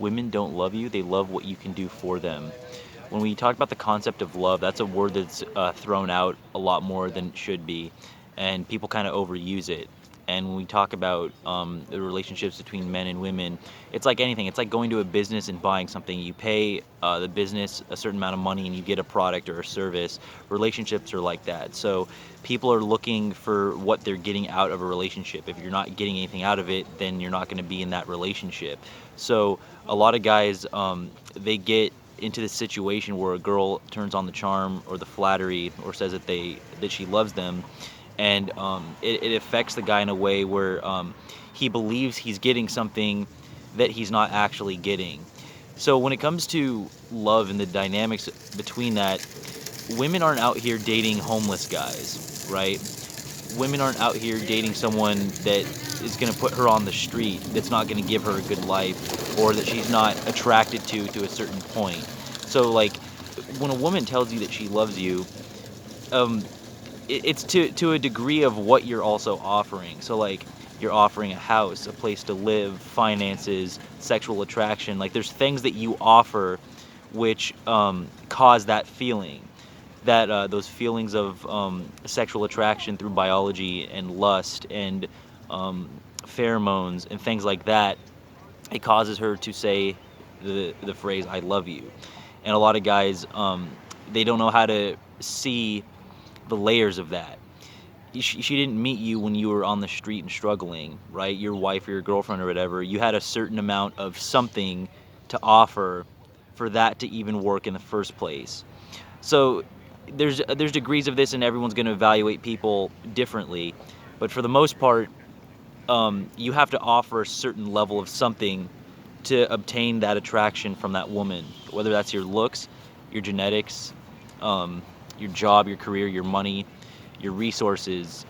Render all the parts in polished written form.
women don't love you, they love what you can do for them. When we talk about the concept of love, that's a word that's thrown out a lot more than it should be, and people kind of overuse it. And when we talk about the relationships between men and women, it's like anything. It's like going to a business and buying something. You pay the business a certain amount of money and you get a product or a service. Relationships are like that. So people are looking for what they're getting out of a relationship. If you're not getting anything out of it, then you're not going to be in that relationship. So a lot of guys, they get into this situation where a girl turns on the charm or the flattery or says that she loves them, and it affects the guy in a way where he believes he's getting something that he's not actually getting. So when it comes to love and the dynamics between that, women aren't out here dating homeless guys, right? Women aren't out here dating someone that is going to put her on the street, that's not going to give her a good life, or that she's not attracted to a certain point. So like when a woman tells you that she loves you, um, it's to a degree of what you're also offering. So like you're offering a house, a place to live, finances, sexual attraction. Like there's things that you offer which cause that feeling, that those feelings of sexual attraction through biology and lust and pheromones and things like that. It causes her to say the phrase "I love you," and a lot of guys, they don't know how to see the layers of that. She didn't meet you when you were on the street and struggling, right? Your wife or your girlfriend or whatever. You had a certain amount of something to offer for that to even work in the first place. So there's degrees of this, and everyone's going to evaluate people differently. But for the most part, you have to offer a certain level of something to obtain that attraction from that woman, whether that's your looks, your genetics, your job, your career, your money, your resources.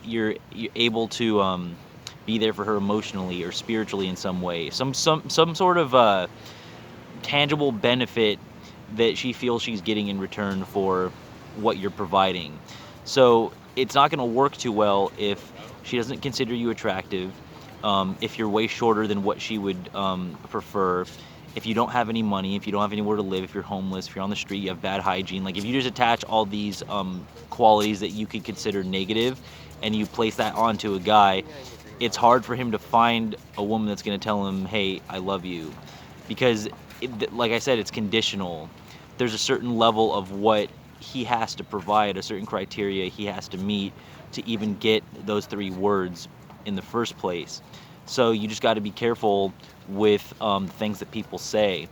You're able to be there for her emotionally or spiritually in some way, some sort of tangible benefit that she feels she's getting in return for what you're providing. So it's not going to work too well if she doesn't consider you attractive, if you're way shorter than what she would prefer, if you don't have any money, if you don't have anywhere to live, if you're homeless, if you're on the street, you have bad hygiene. Like if you just attach all these qualities that you could consider negative and you place that onto a guy, it's hard for him to find a woman that's going to tell him, hey, I love you. Because, like I said, it's conditional. There's a certain level of what he has to provide, a certain criteria he has to meet to even get those three words in the first place. So you just got to be careful with things that people say,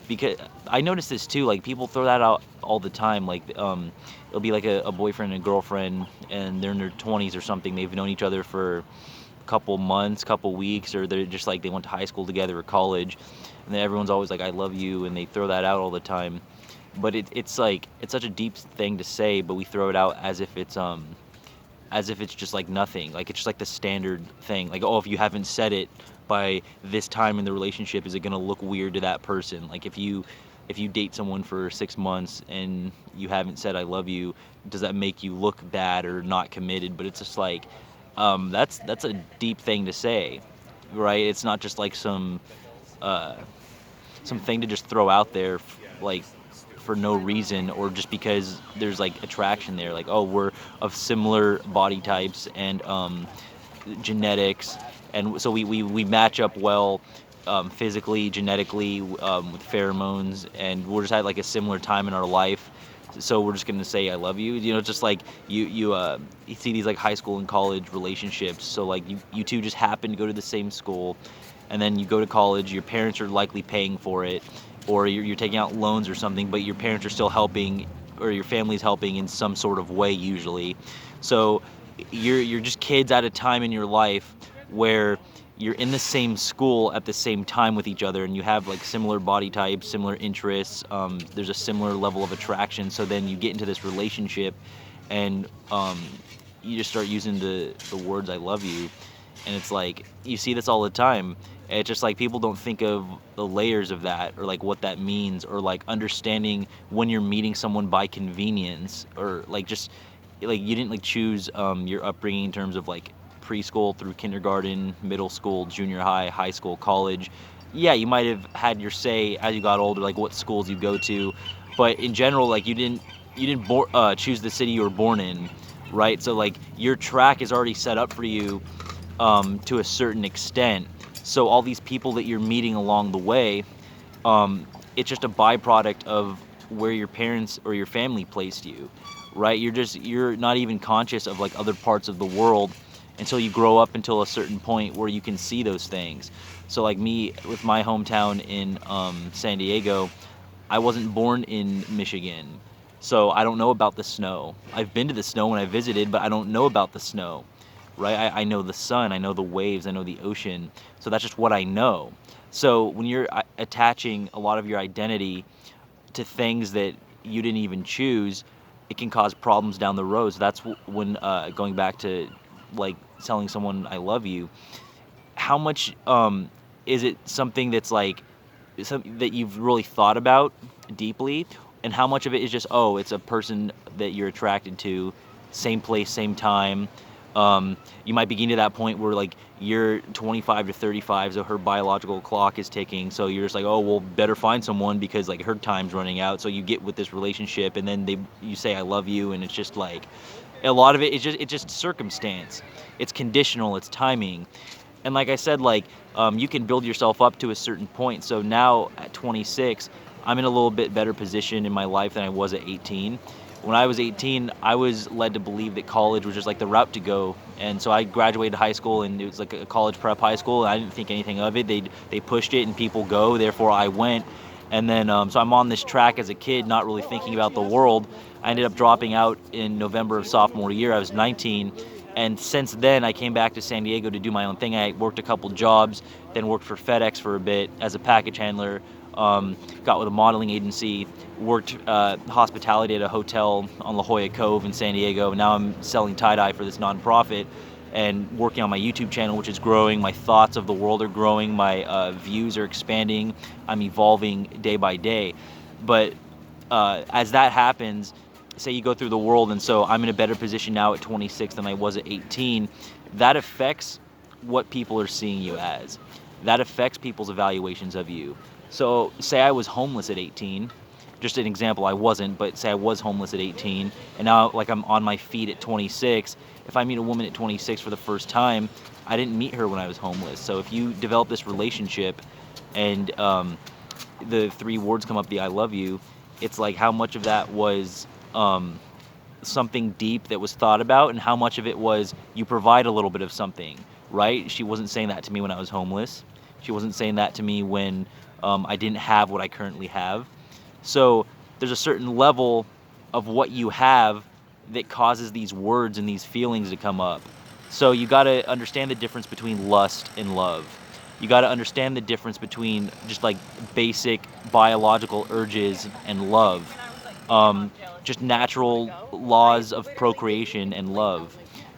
because I notice this too. Like people throw that out all the time. Like it'll be like a boyfriend and a girlfriend, and they're in their 20s or something. They've known each other for a couple months, couple weeks, or they're just like they went to high school together or college, and then everyone's always like, "I love you," and they throw that out all the time. But it's like it's such a deep thing to say, but we throw it out as if it's just like nothing. Like it's just like the standard thing. Like, oh, if you haven't said it by this time in the relationship, is it gonna look weird to that person? Like if you date someone for 6 months and you haven't said I love you, does that make you look bad or not committed? But it's just like that's a deep thing to say, right? It's not just like uh, some thing to just throw out there, like for no reason, or just because there's like attraction there, like, oh, we're of similar body types and genetics, and so we match up well, physically, genetically, with pheromones, and we're just at like a similar time in our life, so we're just gonna say I love you. Just like you see these like high school and college relationships. So like you two just happen to go to the same school, and then you go to college. Your parents are likely paying for it, or you're taking out loans or something, but your parents are still helping, or your family's helping in some sort of way usually. So you're just kids at a time in your life where you're in the same school at the same time with each other, and you have like similar body types, similar interests. There's a similar level of attraction. So then you get into this relationship, and you just start using the words "I love you," and it's like you see this all the time. It's just like people don't think of the layers of that, or like what that means, or like understanding when you're meeting someone by convenience, or like just like you didn't like choose your upbringing in terms of like preschool through kindergarten, middle school, junior high, high school, college. yeah, you might have had your say as you got older, like what schools you go to, but in general, like you didn't choose the city you were born in, right? So like your track is already set up for you to a certain extent. So all these people that you're meeting along the way, um, it's just a byproduct of where your parents or your family placed you, right? You're not even conscious of like other parts of the world until you grow up until a certain point where you can see those things. So like me with my hometown in San Diego, I wasn't born in Michigan, so I don't know about the snow. I've been to the snow when I visited, but I don't know about the snow, right? I know the sun, I know the waves, I know the ocean, so that's just what I know. So when you're attaching a lot of your identity to things that you didn't even choose, it can cause problems down the road. So that's when going back to like telling someone I love you, how much is it something that's like something that you've really thought about deeply, and how much of it is just, oh, it's a person that you're attracted to, same place, same time. You might be getting to that point where like you're 25 to 35, so her biological clock is ticking, so you're just like, oh well, better find someone because like her time's running out, so you get with this relationship and then you say I love you, and it's just like a lot of it is just circumstance, it's conditional, it's timing. And like I said, like you can build yourself up to a certain point. So now at 26, I'm in a little bit better position in my life than I was at 18. When I was 18, I was led to believe that college was just like the route to go. And so I graduated high school, and it was like a college prep high school. And I didn't think anything of it. They pushed it, and people go. Therefore, I went. And then so I'm on this track as a kid, not really thinking about the world. I ended up dropping out in November of sophomore year. I was 19, and since then I came back to San Diego to do my own thing. I worked a couple jobs, then worked for FedEx for a bit as a package handler, got with a modeling agency, worked hospitality at a hotel on La Jolla Cove in San Diego. Now I'm selling tie-dye for this nonprofit and working on my YouTube channel, which is growing. My thoughts of the world are growing. My views are expanding. I'm evolving day by day. But as that happens, say you go through the world, and so I'm in a better position now at 26 than I was at 18, that affects what people are seeing you as. That affects people's evaluations of you. So say I was homeless at 18, just an example, I wasn't, but say I was homeless at 18, and now like I'm on my feet at 26. If I meet a woman at 26 for the first time, I didn't meet her when I was homeless. So if you develop this relationship and the three words come up, the I love you, it's like how much of that was something deep that was thought about, and how much of it was you provide a little bit of something, right? She wasn't saying that to me when I was homeless. She wasn't saying that to me when I didn't have what I currently have. So there's a certain level of what you have that causes these words and these feelings to come up. So you got to understand the difference between lust and love. You got to understand the difference between just like basic biological urges and love. Just natural laws of procreation and love.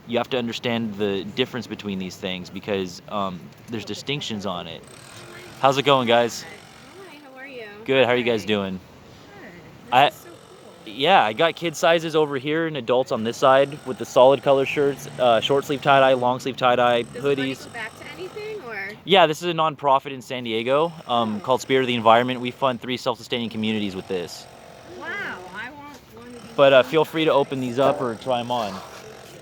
You have to understand the difference between these things because there's distinctions on it. How's it going, guys? Hi, how are you? Good. How are you guys doing? Good. This I is so cool. Yeah, I got kid sizes over here and adults on this side with the solid color shirts, short sleeve tie dye, long sleeve tie dye, Does the money hoodies. go back to anything or? Yeah, this is a nonprofit in San Diego Oh, called Spirit of the Environment. We fund 3 self-sustaining communities with this. wow. I want one of these But too. feel free to open these up or try them on.